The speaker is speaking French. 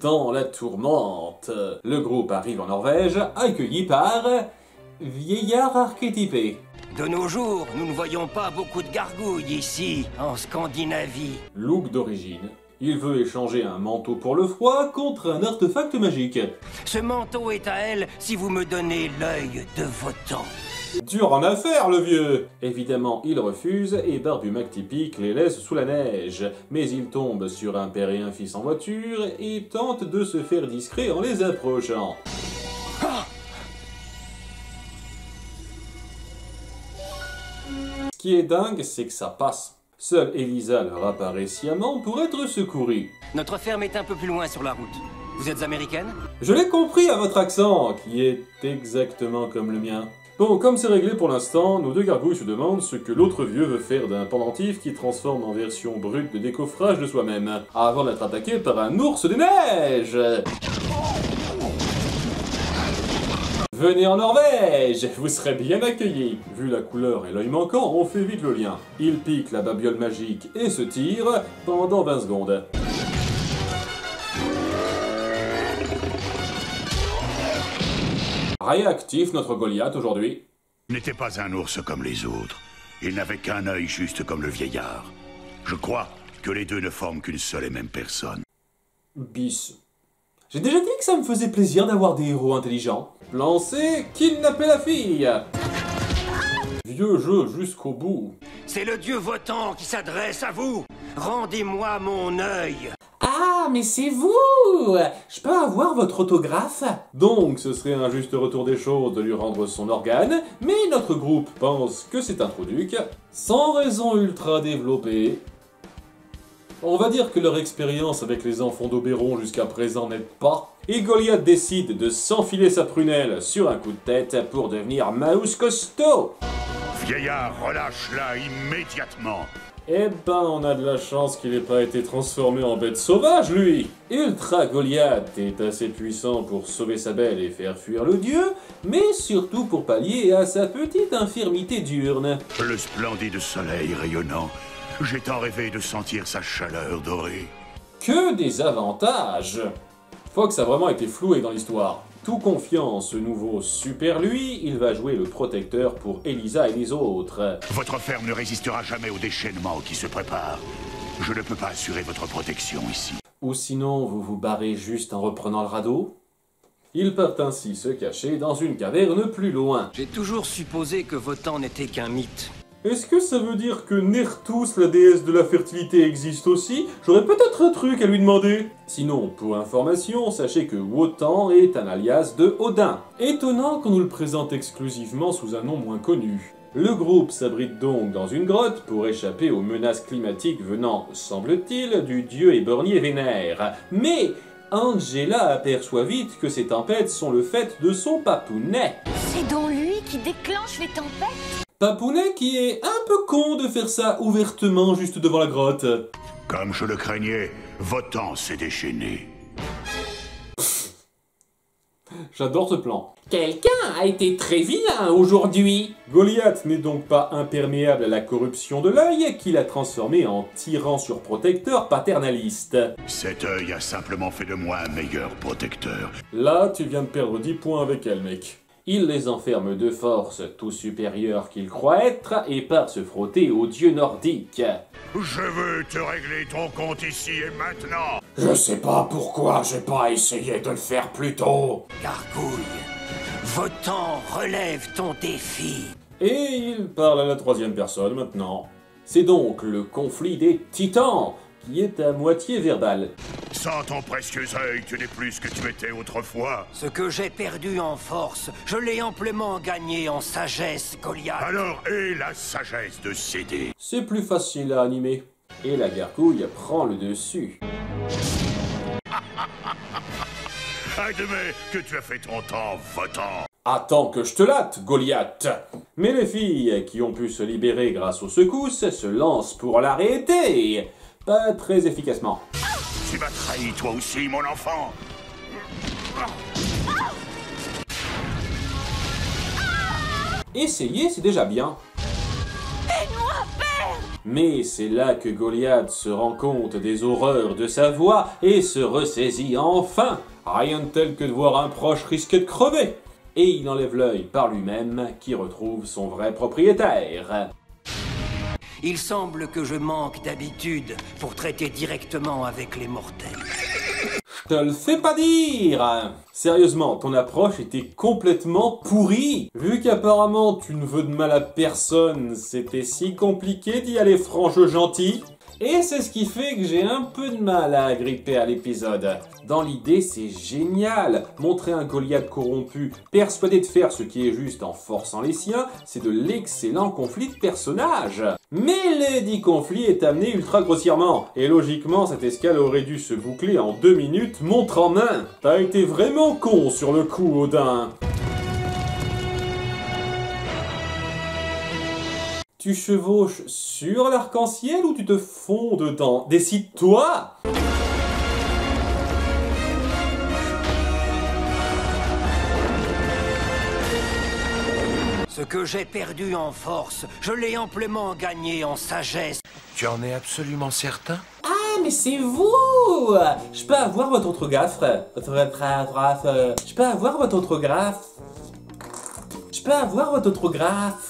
Dans la tourmente, le groupe arrive en Norvège, accueilli par... vieillard archétypé. De nos jours, nous ne voyons pas beaucoup de gargouilles ici, en Scandinavie. Look d'origine. Il veut échanger un manteau pour le froid contre un artefact magique. Ce manteau est à elle si vous me donnez l'œil de Votan. Dur en affaire, le vieux! Évidemment, il refuse et Barbumac typique les laisse sous la neige. Mais il tombe sur un père et un fils en voiture et tente de se faire discret en les approchant. Ah! Ce qui est dingue, c'est que ça passe. Seule Elisa leur apparaît sciemment pour être secourue. Notre ferme est un peu plus loin sur la route. Vous êtes américaine? Je l'ai compris à votre accent, qui est exactement comme le mien. Bon, comme c'est réglé pour l'instant, nos deux gargouilles se demandent ce que l'autre vieux veut faire d'un pendentif qui transforme en version brute de décoffrage de soi-même, avant d'être attaqué par un ours des neiges. Venez en Norvège, vous serez bien accueillis. Vu la couleur et l'œil manquant, on fait vite le lien. Il pique la babiole magique et se tire pendant 20 secondes. Réactif notre Goliath aujourd'hui. Il n'était pas un ours comme les autres. Il n'avait qu'un œil juste comme le vieillard. Je crois que les deux ne forment qu'une seule et même personne. Bis. J'ai déjà dit que ça me faisait plaisir d'avoir des héros intelligents. Plan C, kidnapper la fille. Vieux jeu jusqu'au bout. C'est le dieu Votan qui s'adresse à vous. Rendez-moi mon œil. Ah, mais c'est vous! Je peux avoir votre autographe? Donc, ce serait un juste retour des choses de lui rendre son organe, mais notre groupe pense que c'est un trou-duc, sans raison ultra développée. On va dire que leur expérience avec les enfants d'Oberon jusqu'à présent n'aide pas, et Goliath décide de s'enfiler sa prunelle sur un coup de tête pour devenir Mouse costaud. Vieillard, relâche-la immédiatement. Eh ben, on a de la chance qu'il n'ait pas été transformé en bête sauvage, lui. Ultra Goliath est assez puissant pour sauver sa belle et faire fuir le dieu, mais surtout pour pallier à sa petite infirmité diurne. Le splendide soleil rayonnant. J'ai tant rêvé de sentir sa chaleur dorée. Que des avantages! Fox a vraiment été floué dans l'histoire. Tout confiant en ce nouveau super lui, il va jouer le protecteur pour Elisa et les autres. Votre ferme ne résistera jamais au déchaînement qui se prépare. Je ne peux pas assurer votre protection ici. Ou sinon, vous vous barrez juste en reprenant le radeau? Ils peuvent ainsi se cacher dans une caverne plus loin. J'ai toujours supposé que Votan n'était qu'un mythe. Est-ce que ça veut dire que Nertus, la déesse de la fertilité, existe aussi? J'aurais peut-être un truc à lui demander. Sinon, pour information, sachez que Wotan est un alias de Odin. Étonnant qu'on nous le présente exclusivement sous un nom moins connu. Le groupe s'abrite donc dans une grotte pour échapper aux menaces climatiques venant, semble-t-il, du dieu éborgné Vénère. Mais Angela aperçoit vite que ces tempêtes sont le fait de son papounet. C'est donc lui qui déclenche les tempêtes? Papounet qui est un peu con de faire ça ouvertement juste devant la grotte. Comme je le craignais, Votan s'est déchaîné. J'adore ce plan. Quelqu'un a été très vilain aujourd'hui. Goliath n'est donc pas imperméable à la corruption de l'œil qui l'a transformé en tyran surprotecteur paternaliste. Cet œil a simplement fait de moi un meilleur protecteur. Là, tu viens de perdre 10 points avec elle, mec. Il les enferme de force, tout supérieur qu'il croit être, et part se frotter aux dieux nordiques. Je veux te régler ton compte ici et maintenant. Je sais pas pourquoi j'ai pas essayé de le faire plus tôt. Gargouille, Votan relève ton défi. Et il parle à la troisième personne maintenant. C'est donc le conflit des titans, qui est à moitié verbal. Sans ton précieux œil, tu n'es plus ce que tu étais autrefois. Ce que j'ai perdu en force, je l'ai amplement gagné en sagesse, Goliath. Alors aie la sagesse de céder. C'est plus facile à animer. Et la gargouille prend le dessus. Admets que tu as fait ton temps, Votan. Attends que je te latte, Goliath. Mais les filles qui ont pu se libérer grâce aux secousses se lancent pour l'arrêter. Pas très efficacement. Tu m'as trahi toi aussi, mon enfant. Essayer, c'est déjà bien. Aide-moi, père! Mais c'est là que Goliath se rend compte des horreurs de sa voix et se ressaisit enfin. Rien de tel que de voir un proche risquer de crever. Et il enlève l'œil par lui-même, qui retrouve son vrai propriétaire. Il semble que je manque d'habitude pour traiter directement avec les mortels. Je te le fais pas dire! Sérieusement, ton approche était complètement pourrie. Vu qu'apparemment tu ne veux de mal à personne, c'était si compliqué d'y aller franche gentil. Et c'est ce qui fait que j'ai un peu de mal à agripper à l'épisode. Dans l'idée, c'est génial. Montrer un Goliath corrompu, persuadé de faire ce qui est juste en forçant les siens, c'est de l'excellent conflit de personnages. Mais le dit conflit est amené ultra grossièrement. Et logiquement, cette escale aurait dû se boucler en 2 minutes, montre en main. T'as été vraiment con sur le coup, Odin. Tu chevauches sur l'arc-en-ciel ou tu te fonds dedans? Décide-toi! Ce que j'ai perdu en force, je l'ai amplement gagné en sagesse. Tu en es absolument certain? Ah, mais c'est vous! Je peux avoir votre autographe? Je peux avoir votre autographe? Je peux avoir votre autographe?